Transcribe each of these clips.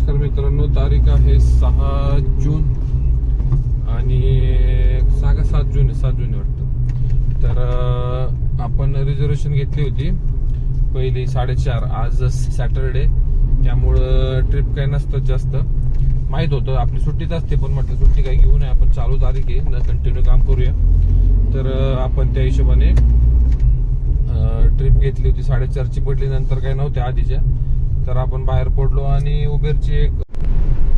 नमस्कार मित्रांनो, तारीख आहे 6 जून आणि 7 जून वाटतं. तर आपण रिझर्वेशन घेतली होती पहिली 4:30. आज सॅटरडे, त्यामुळं ट्रिप काही नसतं जास्त. माहित होतं आपली सुट्टीच असते, पण म्हटलं सुट्टी काही घेऊ नये, आपण चालू तारीख आहे न कंटिन्यू काम करूया. तर आपण त्या हिशोबाने ट्रिप घेतली होती. 4:30ची पडली, नंतर काही नव्हत्या आधीच्या. तर आपण बाहेर पडलो आणि उबेरची एक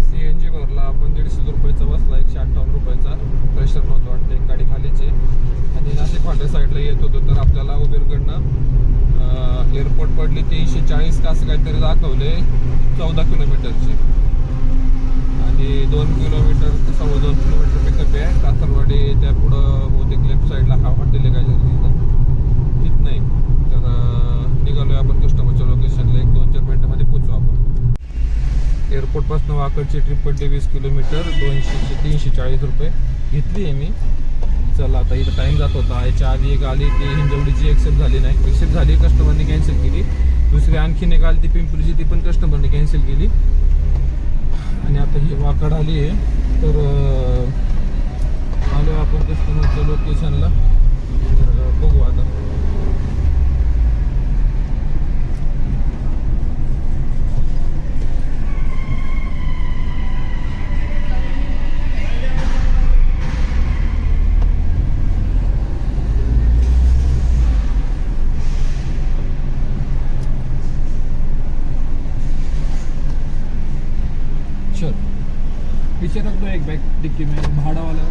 CNG भरला आपण. 150 रुपयाचा बसला, 158 रुपयाचा. प्रेशर नव्हतं वाटतं, एक गाडी खालीची. आणि नाशिक फाट्या साईडला येत होतो, तर आपल्याला उबेरकडनं एअरपोर्ट पडली 340 का असं काहीतरी दाखवले, 14 किलोमीटरची. आणि 2 किलोमीटर 2.25 किलोमीटर पिकअप आहे. कासरवाडी त्या पुढं बहुतेक लेफ्ट साईडला हा हॉटेल आहे काय तिथं नाही. तर निघालोय आपण कस्टमरच्या लोकेशनला. 1-2-4 मिनिटांमध्ये पोहोचू आपण. एअरपोर्टपासून वाकडची ट्रिप पडली 20 किलोमीटर, 340 रुपये घेतली आहे मी. चला आता इथं टाइम जात होता. याच्या आधी एक आली ती हिंजवडीची, एक्सेप्ट झाली नाही. एक्सेप्ट झाली, कस्टमरने कॅन्सल केली. दुसरी आणखीन एक आली ती पिंपरीची, ती पण कस्टमरने कॅन्सल केली. आणि आता ही वाकड आली आहे. तर आलो आपण कस्टमरच्या लोकेशनला. तर बघू आता. पीछे रख दो एक बैग डिक्की में, भाड़ा वाला.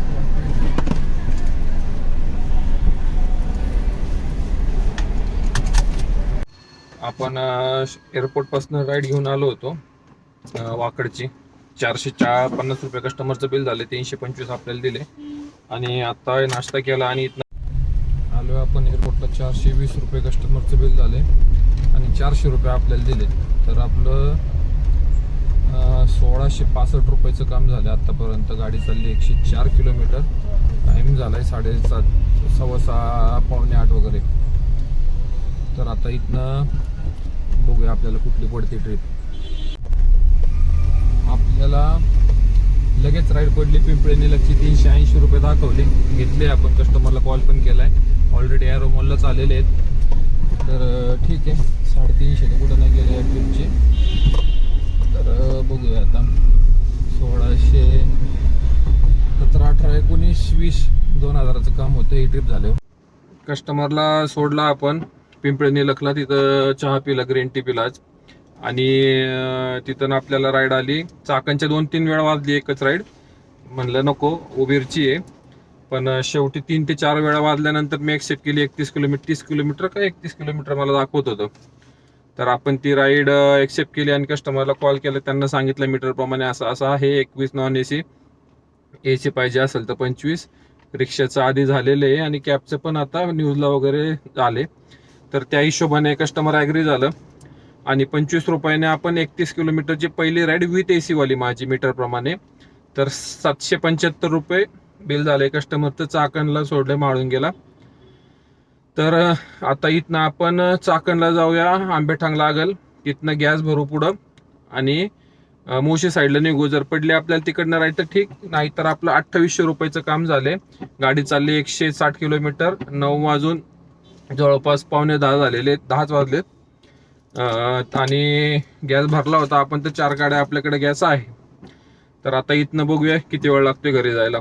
आपण एअरपोर्ट पासून राईड घेऊन आलो होतो वाकडची. 450 रुपये कस्टमरचं बिल झाले, 325 आपल्याला दिले. आणि आता नाश्ता केला आणि इथं आलो आपण एअरपोर्टला. 420 रुपये कस्टमरचं बिल झाले आणि 400 रुपये आपल्याला दिले. तर आपलं 1665 रुपयाचं काम झालं आतापर्यंत. गाडी चालली 104 किलोमीटर. टाइम झालाय 7:30, 6:15, पावणे 8 वगैरे. तर आता इथनं बघूया आपल्याला कुठली पडते ट्रिप. आपल्याला लगेच राईड पडली पिंपळे निलगची. 380 रुपये दाखवले, घेतले आपण. कस्टमरला कॉल पण केलाय, ऑलरेडी एरो मॉललाच आलेले आहेत. तर ठीक आहे, 350 तर कुठं नाही गेले या ट्रिपचे. तर बघूया आता. 1600, 17, 18, 19, 20, 2000चं काम होतं ही ट्रिप झालं. कस्टमरला सोडला आपण पिंपळे निलखला. तिथं चहा पिला, ग्रीन टी पिलाच. आणि तिथं आपल्याला राईड आली. चाकणच्या 2-3 वेळा वाजली एकच राईड. म्हणलं नको, उबेरची आहे. पण शेवटी 3 ते 4 वेळा वाजल्यानंतर मी एक्सेप्ट केली. 31 किलोमीटर, 30 किलोमीटर का 31 किलोमीटर मला दाखवत होतं. तर आपण ती राईड एक्सेप्ट केली आणि कस्टमरला कॉल केला. त्यांना सांगितलं मीटरप्रमाणे असं असं आहे. 21 नॉन AC, AC पाहिजे असेल तर 25. रिक्षाचं आधी झालेलं आहे आणि कॅबचं पण आता न्यूजला वगैरे आले. तर त्या हिशोबाने कस्टमर ॲग्री झालं. आणि 25 रुपयाने आपण 31 किलोमीटरची पहिली राईड विथ AC वाली माझी मीटरप्रमाणे. तर 775 रुपये बिल झाले कस्टमरचं. चाकणला सोडले, माळून गेला. तर आता इथनं आपण चाकणला जाऊया. आंबेठांग लागल, तिथनं गॅस भरू पुढं आणि मोशी साईडला निघू. जर पडले आपल्याला तिकडनं राईट तर ठीक, नाही तर आपलं 2800 रुपयाचं काम झाले. गाडी चालली 160 किलोमीटर. 9 वाजून जवळपास पावणे 10 झालेले, 10च वाजलेत. आणि गॅस भरला होता आपण. तर 4 गाड्या आपल्याकडे गॅस आहे. तर आता इथनं बघूया किती वेळ लागतोय घरी जायला.